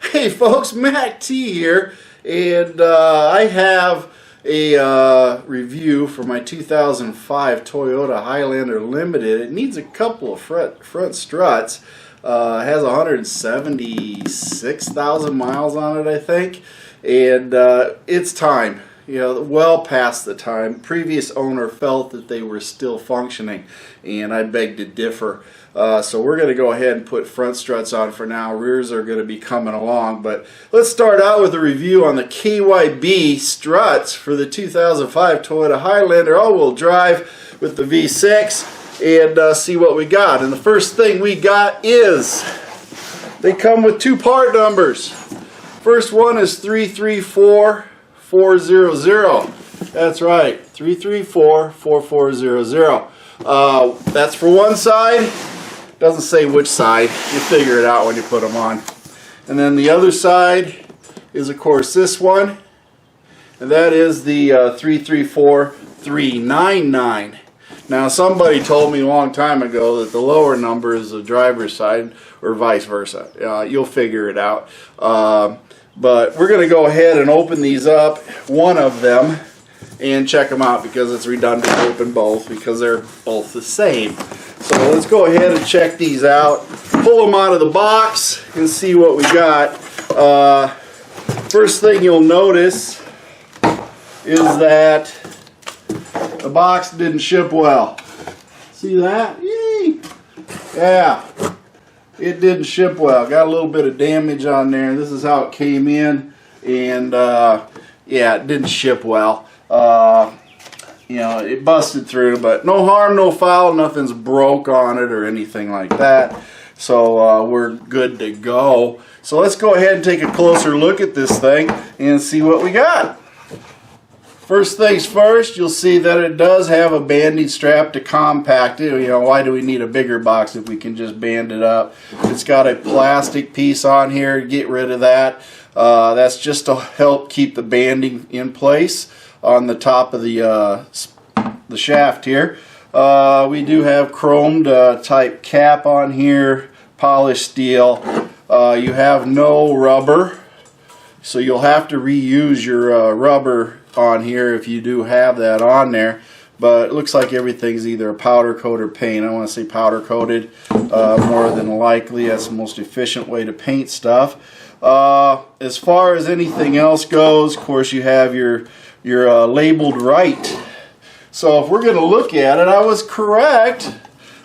Hey folks, MACT here, and I have a review for my 2005 Toyota Highlander Limited. It needs a couple of front struts. It has 176,000 miles on it, I think, and it's time. You know, well past the time. Previous owner felt that they were still functioning, and I beg to differ. So we're going to go ahead and put front struts on for now. Rears are going to be coming along, but let's start out with a review on the KYB struts for the 2005 Toyota Highlander all-wheel drive with the V6, and see what we got. And the first thing we got is they come with two part numbers. First one is 334400. That's right, 334-4400. That's for one side. Doesn't say which side. You figure it out when you put them on. And then the other side is, of course, this one, and that is the 334399. Now, somebody told me a long time ago that the lower number is the driver's side, or vice versa. You'll figure it out. But we're going to go ahead and open these up, one of them, and check them out because it's redundant to open both because they're both the same. So let's go ahead and check these out, pull them out of the box, and see what we got. First thing you'll notice is that the box didn't ship well. See that? Yay! Yeah. It didn't ship well. Got a little bit of damage on there. This is how it came in, and yeah, it didn't ship well. You know, it busted through, but no harm, no foul. Nothing's broke on it or anything like that. So we're good to go. So let's go ahead and take a closer look at this thing and see what we got. First things first, you'll see that it does have a banding strap to compact it. You know, why do we need a bigger box if we can just band it up? It's got a plastic piece on here. Get rid of that. That's just to help keep the banding in place on the top of the shaft here. We do have chromed type cap on here, polished steel. You have no rubber, so you'll have to reuse your rubber on here if you do have that on there, but it looks like everything's either a powder coat or paint. I want to say powder coated more than likely. That's the most efficient way to paint stuff. As far as anything else goes, of course, you have your labeled right. So if we're going to look at it, I was correct,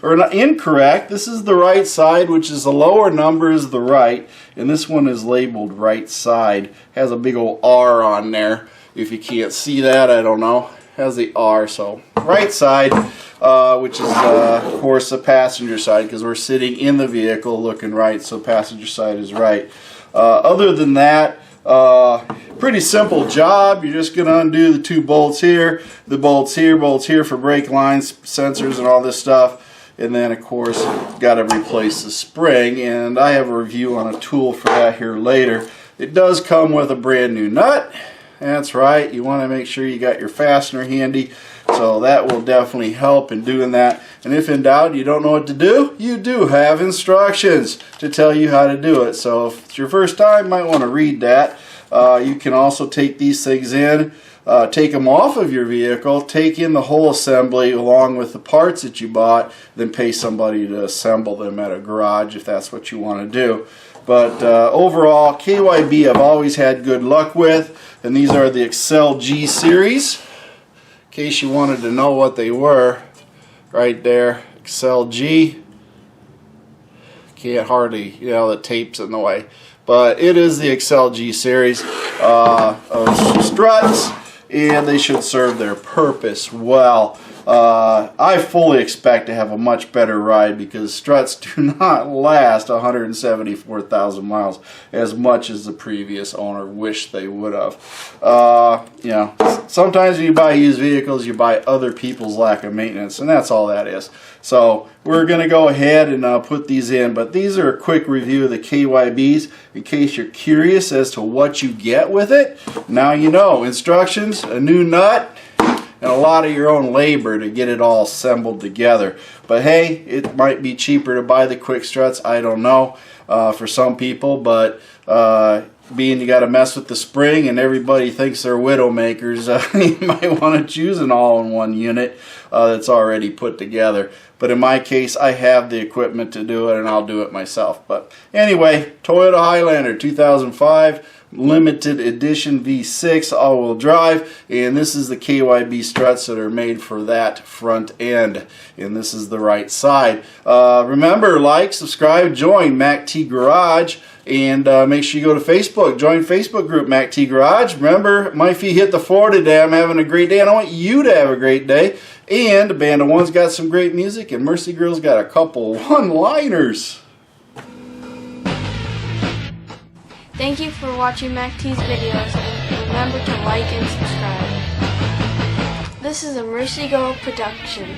or not incorrect. This is the right side, which is the lower number is the right, and this one is labeled right side. Has a big old R on there. If you can't see that, I don't know. Has the R, so right side, which is of course the passenger side, because we're sitting in the vehicle looking right, so passenger side is right. Other than that, pretty simple job. You're just going to undo the two bolts here, the bolts here for brake lines, sensors, and all this stuff. And then, of course, got to replace the spring, and I have a review on a tool for that here later. It does come with a brand new nut. That's right, you want to make sure you got your fastener handy, so that will definitely help in doing that. And if in doubt, you don't know what to do, you do have instructions to tell you how to do it. So if it's your first time, you might want to read that. You can also take these things in, take them off of your vehicle, take in the whole assembly along with the parts that you bought, then pay somebody to assemble them at a garage if that's what you want to do. But overall, KYB I've always had good luck with, and these are the Excel G series. In case you wanted to know what they were, right there, Excel G. Can't hardly, you know, the tape's in the way. But it is the Excel G series of struts, and they should serve their purpose well. I fully expect to have a much better ride because struts do not last 174,000 miles as much as the previous owner wished they would have. You know, sometimes when you buy used vehicles, you buy other people's lack of maintenance, and that's all that is. So we're going to go ahead and put these in, but these are a quick review of the KYBs in case you're curious as to what you get with it. Now you know. Instructions, a new nut, and a lot of your own labor to get it all assembled together. But hey, it might be cheaper to buy the quick struts, I don't know, for some people, but being you got to mess with the spring and everybody thinks they're widowmakers, you might want to choose an all-in-one unit that's already put together. But in my case, I have the equipment to do it, and I'll do it myself. But anyway, Toyota Highlander 2005 limited edition V6 all-wheel drive, and this is the KYB struts that are made for that front end, and this is the right side. Remember, like, subscribe, join MACT Garage, and make sure you go to Facebook, join Facebook group MACT Garage. Remember, my feet hit the floor today. I'm having a great day, and I want you to have a great day. And Band of One's got some great music, and Mercy Girl's got a couple one-liners. Thank you for watching MACT's videos, and remember to like and subscribe. This is a Mercy Girl production.